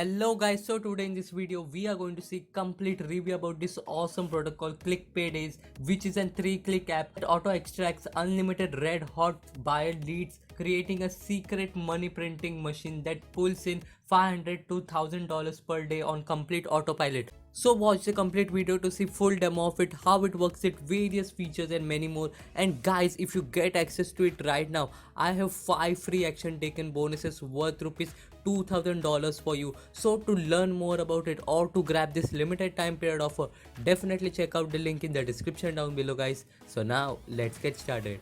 Hello guys, so today in this video we are going to see complete review about this awesome product called Click Paydays, which is a 3-click app that auto extracts unlimited red hot buyer leads, creating a secret money printing machine that pulls in $500 to $1,000 per day on complete autopilot. So watch the complete video to see full demo of it, how it works, its various features and many more. And guys, if you get access to it right now, I have 5 free action taken bonuses worth rupees $2,000 for you. So to learn more about it or to grab this limited time period offer, definitely check out the link in the description down below guys. So now let's get started.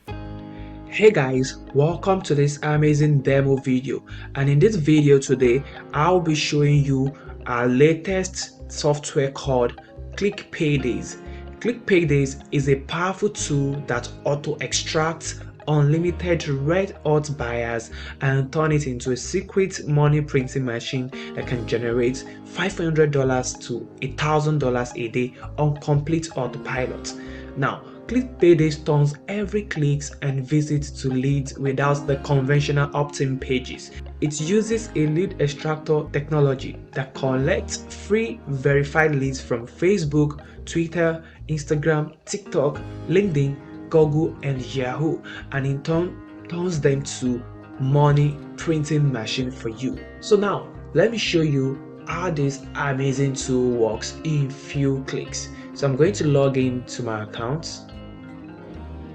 Hey guys, welcome to this amazing demo video, and in this video today I'll be showing you our latest software called Click Paydays. Click Paydays is a powerful tool that auto extracts unlimited red hot buyers and turn it into a secret money printing machine that can generate $500 to $1,000 a day on complete autopilot. Now, Click Paydays turns every clicks and visits to leads without the conventional opt-in pages. It uses a lead extractor technology that collects free verified leads from Facebook, Twitter, Instagram, TikTok, LinkedIn, Google, and Yahoo, and in turn turns them to money printing machine for you. So now let me show you how this amazing tool works in few clicks. So I'm going to log in to my account.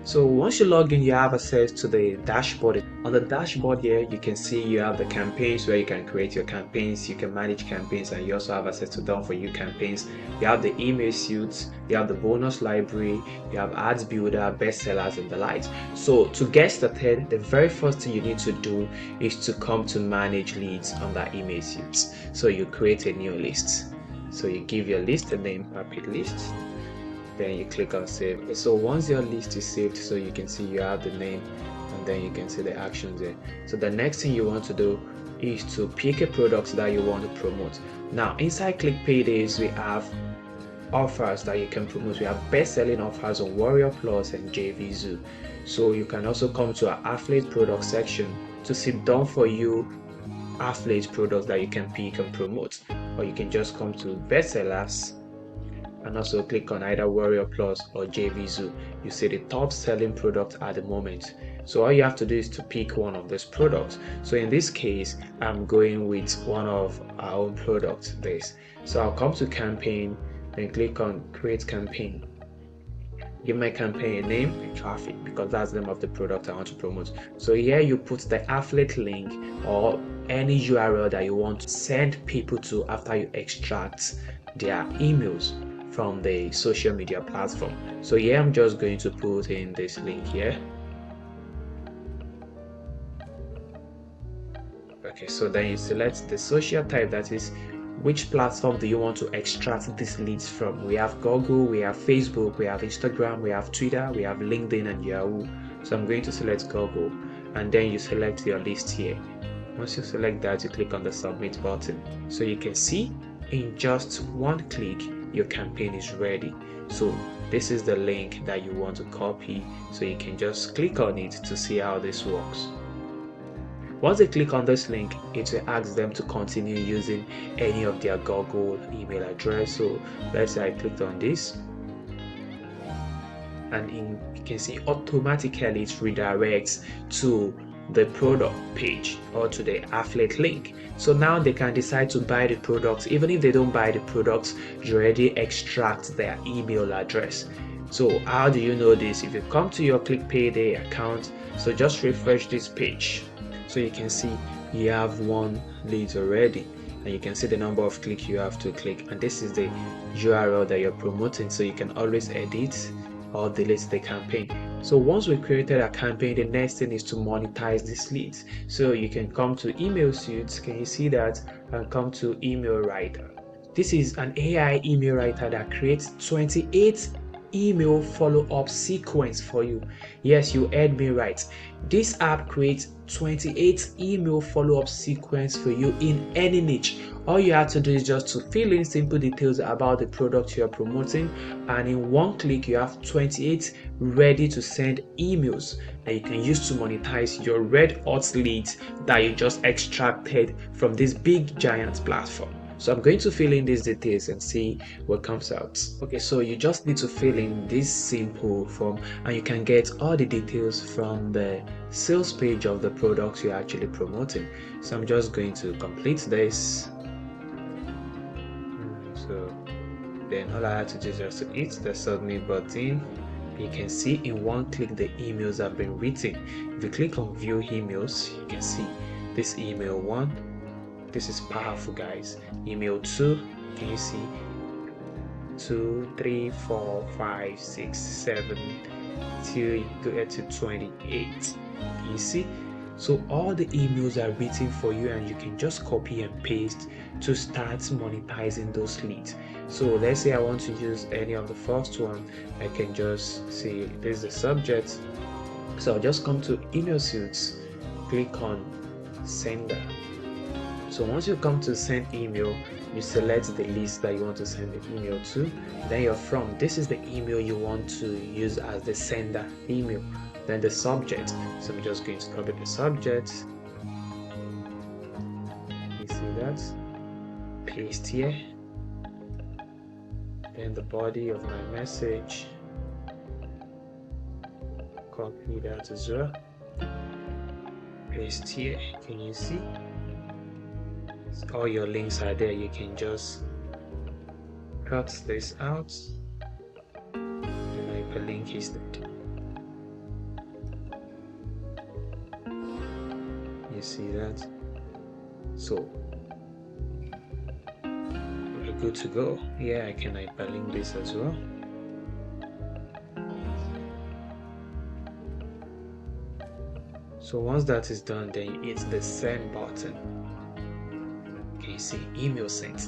So once you log in, you have access to the dashboard. On the dashboard here, you can see you have the campaigns where you can create your campaigns, you can manage campaigns, and you also have access to done for you campaigns. You have the email suites, you have the bonus library, you have ads builder, bestsellers, and the likes. So to get started, the very first thing you need to do is to come to manage leads under email suites. So you create a new list. So you give your list a name, rapid list. Then you click on save. So once your list is saved, so you can see you have the name and then you can see the actions there. So the next thing you want to do is to pick a product that you want to promote. Now inside Click Paydays, we have offers that you can promote. We have best-selling offers on Warrior Plus and JVZoo. So you can also come to our affiliate product section to see done for you affiliate products that you can pick and promote, or you can just come to bestsellers and also click on either Warrior Plus or JVZoo. You see the top selling product at the moment. So all you have to do is to pick one of these products. So in this case, I'm going with one of our own products, this. So I'll come to campaign, then click on create campaign. Give my campaign a name and traffic, because that's the name of the product I want to promote. So here you put the affiliate link or any URL that you want to send people to after you extract their emails from the social media platform. So here I'm just going to put in this link here. Okay, so then you select the social type, that is which platform do you want to extract these leads from. We have Google, we have Facebook, we have Instagram, we have Twitter, we have LinkedIn and Yahoo. So I'm going to select Google, and then you select your list here. Once you select that, you click on the submit button. So you can see in just one click your campaign is ready. So this is the link that you want to copy, so you can just click on it to see how this works. Once they click on this link, it will ask them to continue using any of their Google email address. So let's say I clicked on this, and you can see automatically it redirects to the product page or to the affiliate link. So now they can decide to buy the products. Even if they don't buy the products, you already extract their email address. So how do you know this? If you come to your Click Payday account, so just refresh this page, so you can see you have one lead already, and you can see the number of clicks you have to click, and this is the URL that you're promoting, so you can always edit or delete the campaign. So once we created a campaign, the next thing is to monetize these leads. So you can come to email suites, can you see that, and come to email writer. This is an AI email writer that creates 28 email follow-up sequence for you. Yes, you heard me right. This app creates 28 email follow-up sequence for you in any niche. All you have to do is just to fill in simple details about the product you are promoting, and in one click you have 28 ready to send emails that you can use to monetize your red hot leads that you just extracted from this big giant platform. So I'm going to fill in these details and see what comes out. Okay, so you just need to fill in this simple form and you can get all the details from the sales page of the products you're actually promoting. So I'm just going to complete this. So then all I have to do is just to hit the submit button. You can see in one click the emails have been written. If you click on view emails, you can see this email 1. This is powerful, guys. Email 2, can you see? 2, 3, 4, 5, 6, 7 till you get to 28. Can you see? So all the emails are written for you and you can just copy and paste to start monetizing those leads. So let's say I want to use any of the first one. I can just see this is the subject. So I'll just come to email suits, click on sender. So once you come to send email, you select the list that you want to send the email to. Then you're from, this is the email you want to use as the sender email. Then the subject. So I'm just going to copy the subject. You see that? Paste here. Then the body of my message. Copy that as well. Paste here. Can you see? All your links are there. You can just cut this out and hyperlink instead. You see that? So we're good to go. Yeah, I can hyperlink this as well. So once that is done, then you hit the send button. You see email sent.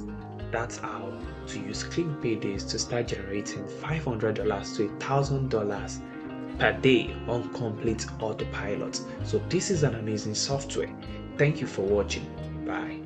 That's how to use Click Paydays to start generating $500 to $1,000 per day on complete autopilot. So this is an amazing software. Thank you for watching. Bye.